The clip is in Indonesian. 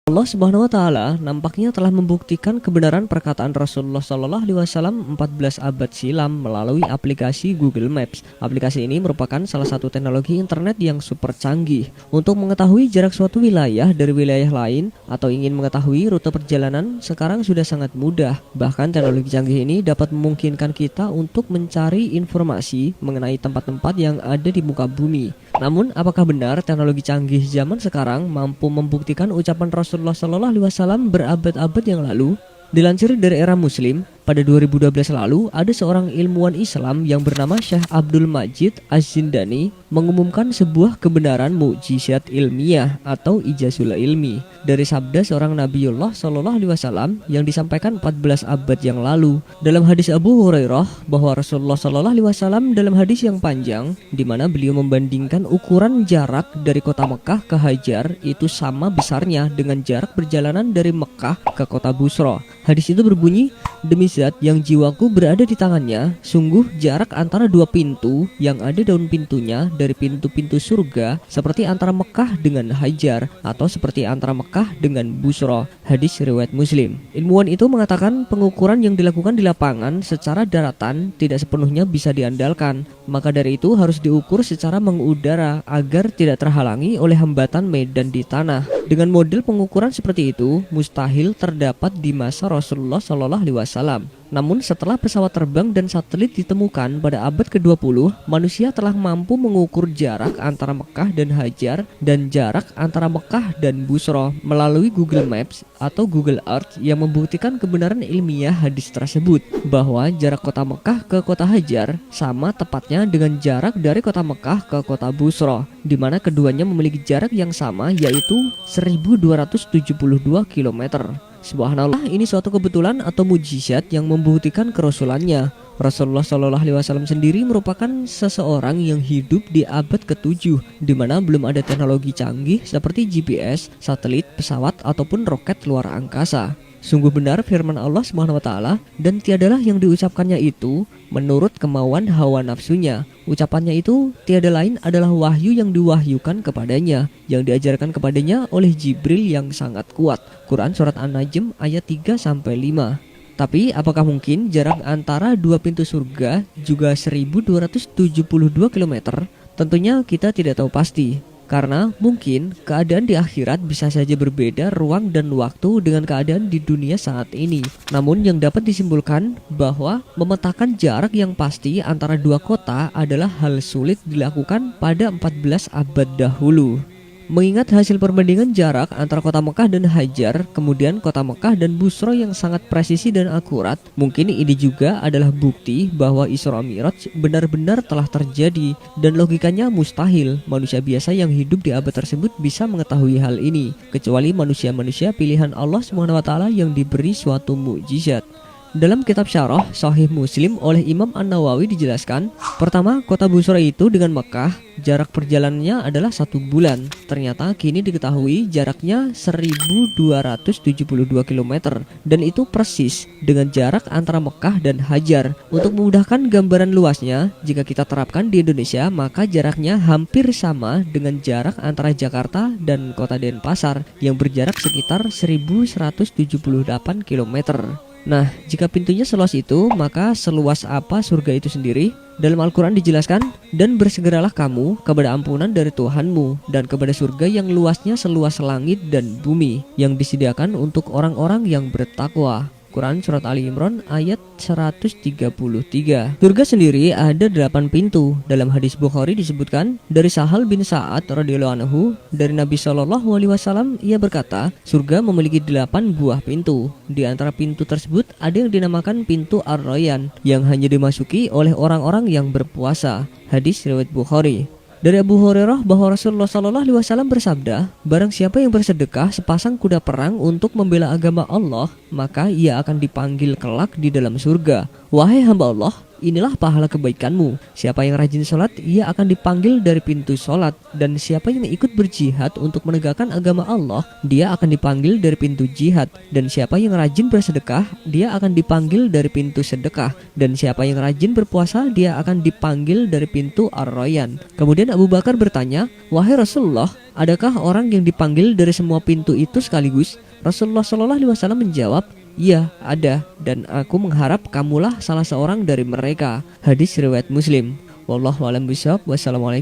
Allah Subhanahu wa taala nampaknya telah membuktikan kebenaran perkataan Rasulullah Shallallahu alaihi wasallam 14 abad silam melalui aplikasi Google Maps. Aplikasi ini merupakan salah satu teknologi internet yang super canggih untuk mengetahui jarak suatu wilayah dari wilayah lain atau ingin mengetahui rute perjalanan sekarang sudah sangat mudah. Bahkan teknologi canggih ini dapat memungkinkan kita untuk mencari informasi mengenai tempat-tempat yang ada di muka bumi. Namun, apakah benar teknologi canggih zaman sekarang mampu membuktikan ucapan Rasulullah Shallallahu alaihi wasallam berabad-abad yang lalu? Dilansir dari Era Muslim, pada 2012 lalu ada seorang ilmuwan Islam yang bernama Syekh Abdul Majid Az-Zindani mengumumkan sebuah kebenaran mukjizat ilmiah atau ijazul ilmi dari sabda seorang Nabiullah Shallallahu alaihi wasallam yang disampaikan 14 abad yang lalu. Dalam hadis Abu Hurairah bahwa Rasulullah Shallallahu alaihi wasallam dalam hadis yang panjang di mana beliau membandingkan ukuran jarak dari kota Mekah ke Hajar itu sama besarnya dengan jarak perjalanan dari Mekah ke kota Busra. Hadis itu berbunyi, demi zat yang jiwaku berada di tangannya, sungguh jarak antara dua pintu yang ada daun pintunya dari pintu-pintu surga seperti antara Mekah dengan Hajar atau seperti antara Mekah dengan Busra. Hadis riwayat Muslim. Ilmuwan itu mengatakan pengukuran yang dilakukan di lapangan secara daratan tidak sepenuhnya bisa diandalkan. Maka dari itu harus diukur secara mengudara agar tidak terhalangi oleh hambatan medan di tanah. Dengan model pengukuran seperti itu, mustahil terdapat di masa Rasulullah Shallallahu alaihi wasallam. Namun setelah pesawat terbang dan satelit ditemukan pada abad ke-20, manusia telah mampu mengukur jarak antara Mekah dan Hajar dan jarak antara Mekah dan Busra melalui Google Maps atau Google Earth yang membuktikan kebenaran ilmiah hadis tersebut bahwa jarak kota Mekah ke kota Hajar sama tepatnya dengan jarak dari kota Mekah ke kota Busra, di mana keduanya memiliki jarak yang sama yaitu 1272 km. Subhanallah, ini suatu kebetulan atau mujizat yang membuktikan kerasulannya. Rasulullah Shallallahu alaihi wasallam sendiri merupakan seseorang yang hidup di abad ke-7 di mana belum ada teknologi canggih seperti GPS, satelit, pesawat ataupun roket luar angkasa. Sungguh benar firman Allah Subhanahu wa taala, dan tiadalah yang diucapkannya itu menurut kemauan hawa nafsunya. Ucapannya itu tiada lain adalah wahyu yang diwahyukan kepadanya, yang diajarkan kepadanya oleh Jibril yang sangat kuat. Quran surat An-Najm ayat 3-5. Tapi apakah mungkin jarak antara dua pintu surga juga 1272 km? Tentunya kita tidak tahu pasti. Karena mungkin keadaan di akhirat bisa saja berbeda ruang dan waktu dengan keadaan di dunia saat ini. Namun yang dapat disimpulkan bahwa memetakan jarak yang pasti antara dua kota adalah hal sulit dilakukan pada 14 abad dahulu. Mengingat hasil perbandingan jarak antara kota Mekah dan Hajar, kemudian kota Mekah dan Busra yang sangat presisi dan akurat, mungkin ini juga adalah bukti bahwa Isra Mi'raj benar-benar telah terjadi, dan logikanya mustahil manusia biasa yang hidup di abad tersebut bisa mengetahui hal ini, kecuali manusia-manusia pilihan Allah SWT yang diberi suatu mukjizat. Dalam kitab Syarah Sahih Muslim oleh Imam An-Nawawi dijelaskan, pertama, kota Busra itu dengan Mekah jarak perjalanannya adalah 1 bulan. Ternyata kini diketahui jaraknya 1272 km, dan itu persis dengan jarak antara Mekah dan Hajar. Untuk memudahkan gambaran luasnya, jika kita terapkan di Indonesia, maka jaraknya hampir sama dengan jarak antara Jakarta dan kota Denpasar yang berjarak sekitar 1178 km. Nah, jika pintunya seluas itu, maka seluas apa surga itu sendiri? Dalam Al-Quran dijelaskan, dan bersegeralah kamu kepada ampunan dari Tuhanmu dan kepada surga yang luasnya seluas langit dan bumi, yang disediakan untuk orang-orang yang bertakwa. Quran surat Ali Imran ayat 133. Surga sendiri ada 8 pintu. Dalam hadis Bukhari disebutkan dari Sahal bin Sa'ad radhiyallahu anhu dari Nabi Shallallahu alaihi wasallam, ia berkata, surga memiliki 8 buah pintu. Di antara pintu tersebut ada yang dinamakan pintu Ar-Rayyan yang hanya dimasuki oleh orang-orang yang berpuasa. Hadis riwayat Bukhari. Dari Abu Hurairah bahwa Rasulullah Shallallahu alaihi wasallam bersabda, barang siapa yang bersedekah sepasang kuda perang untuk membela agama Allah, maka ia akan dipanggil kelak di dalam surga. Wahai hamba Allah, inilah pahala kebaikanmu. Siapa yang rajin sholat, ia akan dipanggil dari pintu sholat. Dan siapa yang ikut berjihad untuk menegakkan agama Allah, dia akan dipanggil dari pintu jihad. Dan siapa yang rajin bersedekah, dia akan dipanggil dari pintu sedekah. Dan siapa yang rajin berpuasa, dia akan dipanggil dari pintu Ar-Rayyan. Kemudian Abu Bakar bertanya, "Wahai Rasulullah, adakah orang yang dipanggil dari semua pintu itu sekaligus?" Rasulullah SAW menjawab, "Iya, ada, dan aku mengharap kamulah salah seorang dari mereka." Hadis riwayat Muslim. Wallahu a'lam bishawab. Wassalamualaikum.